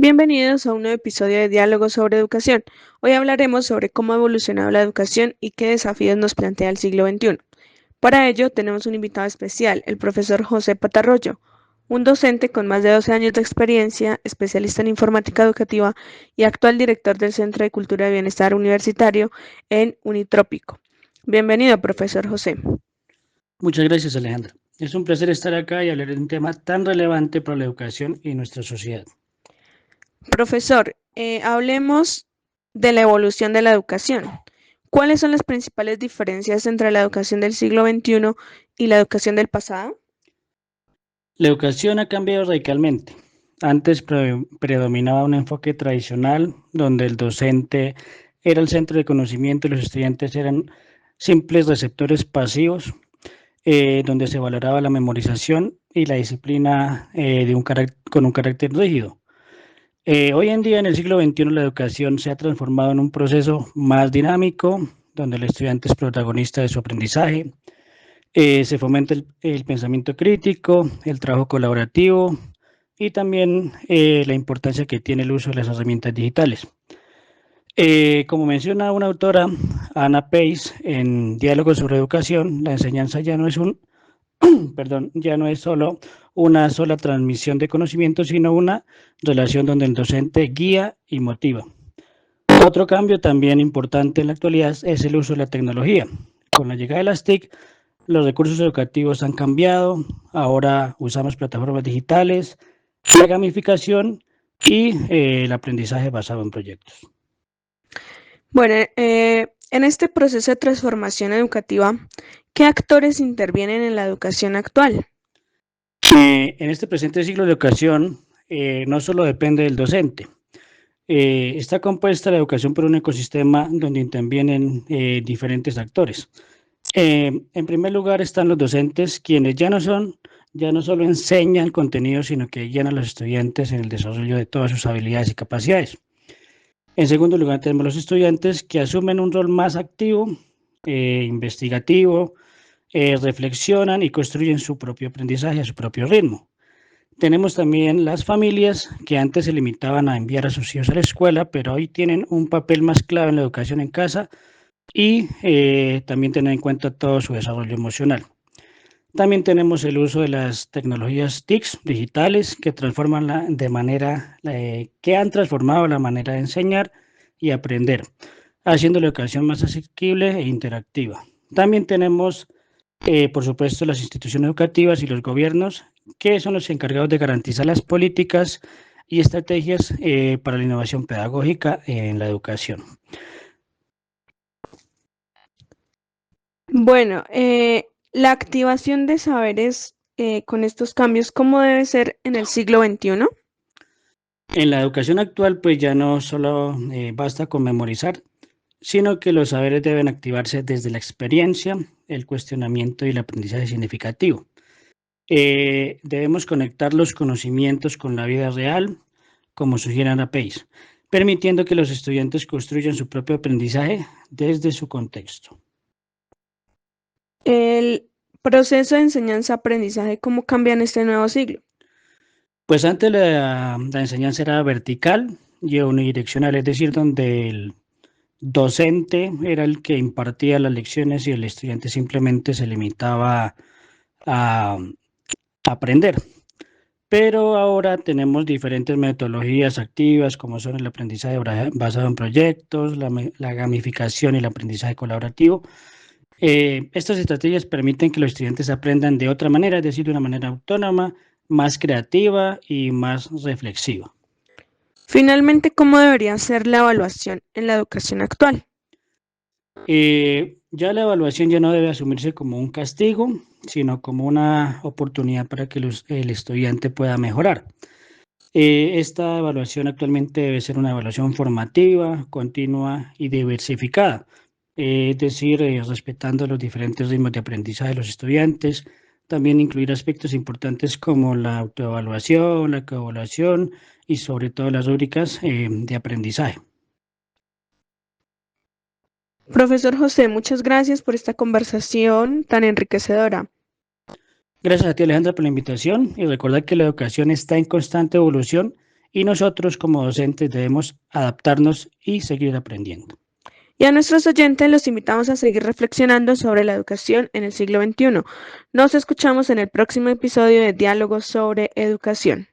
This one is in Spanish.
Bienvenidos a un nuevo episodio de Diálogo sobre Educación. Hoy hablaremos sobre cómo ha evolucionado la educación y qué desafíos nos plantea el siglo XXI. Para ello, tenemos un invitado especial, el profesor José Patarroyo, un docente con más de 12 años de experiencia, especialista en informática educativa y actual director del Centro de Cultura y Bienestar Universitario en Unitrópico. Bienvenido, profesor José. Muchas gracias, Alejandra. Es un placer estar acá y hablar de un tema tan relevante para la educación y nuestra sociedad. Profesor, hablemos de la evolución de la educación. ¿Cuáles son las principales diferencias entre la educación del siglo XXI y la educación del pasado? La educación ha cambiado radicalmente. Antes predominaba un enfoque tradicional donde el docente era el centro de conocimiento y los estudiantes eran simples receptores pasivos, donde se valoraba la memorización y la disciplina con un carácter rígido. Hoy en día, en el siglo XXI, la educación se ha transformado en un proceso más dinámico, donde el estudiante es protagonista de su aprendizaje. Se fomenta el pensamiento crítico, el trabajo colaborativo y también la importancia que tiene el uso de las herramientas digitales. Como menciona una autora, Anna Pace, en Diálogos sobre Educación, la enseñanza ya no es ya no es solo una sola transmisión de conocimiento, sino una relación donde el docente guía y motiva. Otro cambio también importante en la actualidad es el uso de la tecnología. Con la llegada de las TIC, los recursos educativos han cambiado. Ahora usamos plataformas digitales, la gamificación y el aprendizaje basado en proyectos. Bueno, en este proceso de transformación educativa, ¿qué actores intervienen en la educación actual? En este presente siglo de educación, no solo depende del docente. Está compuesta la educación por un ecosistema donde intervienen diferentes actores. En primer lugar están los docentes, quienes ya no solo enseñan contenido, sino que guían a los estudiantes en el desarrollo de todas sus habilidades y capacidades. En segundo lugar tenemos los estudiantes que asumen un rol más activo, investigativo, reflexionan y construyen su propio aprendizaje a su propio ritmo. Tenemos también las familias que antes se limitaban a enviar a sus hijos a la escuela, pero hoy tienen un papel más clave en la educación en casa y también tener en cuenta todo su desarrollo emocional. También tenemos el uso de las tecnologías TICs digitales que que han transformado la manera de enseñar y aprender, haciendo la educación más asequible e interactiva. También tenemos, por supuesto, las instituciones educativas y los gobiernos, que son los encargados de garantizar las políticas y estrategias para la innovación pedagógica en la educación. Bueno, la activación de saberes con estos cambios, ¿cómo debe ser en el siglo XXI? En la educación actual, pues ya no solo basta con memorizar, sino que los saberes deben activarse desde la experiencia, el cuestionamiento y el aprendizaje significativo. Debemos conectar los conocimientos con la vida real, como sugiere Anna Pace, permitiendo que los estudiantes construyan su propio aprendizaje desde su contexto. El proceso de enseñanza-aprendizaje, ¿cómo cambia en este nuevo siglo? Pues antes la enseñanza era vertical y unidireccional, es decir, donde el docente era el que impartía las lecciones y el estudiante simplemente se limitaba a aprender. Pero ahora tenemos diferentes metodologías activas, como son el aprendizaje basado en proyectos, la gamificación y el aprendizaje colaborativo. Estas estrategias permiten que los estudiantes aprendan de otra manera, es decir, de una manera autónoma, más creativa y más reflexiva. Finalmente, ¿cómo debería ser la evaluación en la educación actual? Ya la evaluación ya no debe asumirse como un castigo, sino como una oportunidad para que el estudiante pueda mejorar. Esta evaluación actualmente debe ser una evaluación formativa, continua y diversificada, es decir, respetando los diferentes ritmos de aprendizaje de los estudiantes, también incluir aspectos importantes como la autoevaluación, la coevaluación y sobre todo las rúbricas de aprendizaje. Profesor José, muchas gracias por esta conversación tan enriquecedora. Gracias a ti, Alejandra, por la invitación y recordar que la educación está en constante evolución y nosotros como docentes debemos adaptarnos y seguir aprendiendo. Y a nuestros oyentes los invitamos a seguir reflexionando sobre la educación en el siglo XXI. Nos escuchamos en el próximo episodio de Diálogos sobre Educación.